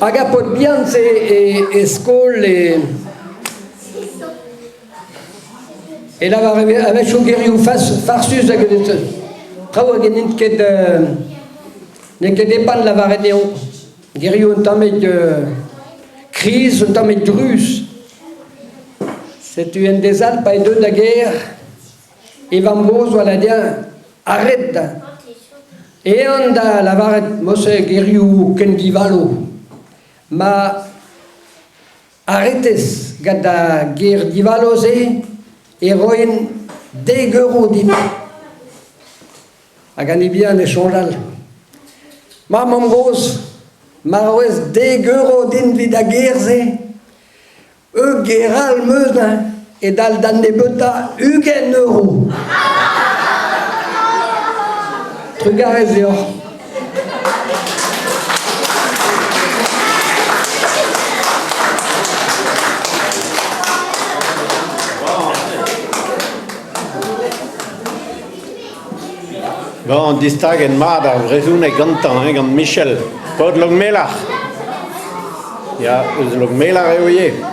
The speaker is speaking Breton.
hag a pot bianz e skol e la var a chou gerioù farsus hag traoù hag enint ket ne ket epan la var eneo gerioù un tamet kriz, un tamet drus. Setu en des Alpes a edo da ger e vam boz wala dia arret da. E an da lavaret mose gerioù ken divalo. Ma arretez gant da ger divalo ze e roen 10 euro dit. Hag an ebian e chonjal. Ma mam boz, ma roez 10 euro din vid a ger ze. Geral meus e dal dan de beuta 1 euro. Trugarez eo. Bon, distag en mat ar vrezoun e gantan, gant Michel. Pod log melach. Ya, eus log melach eo ye.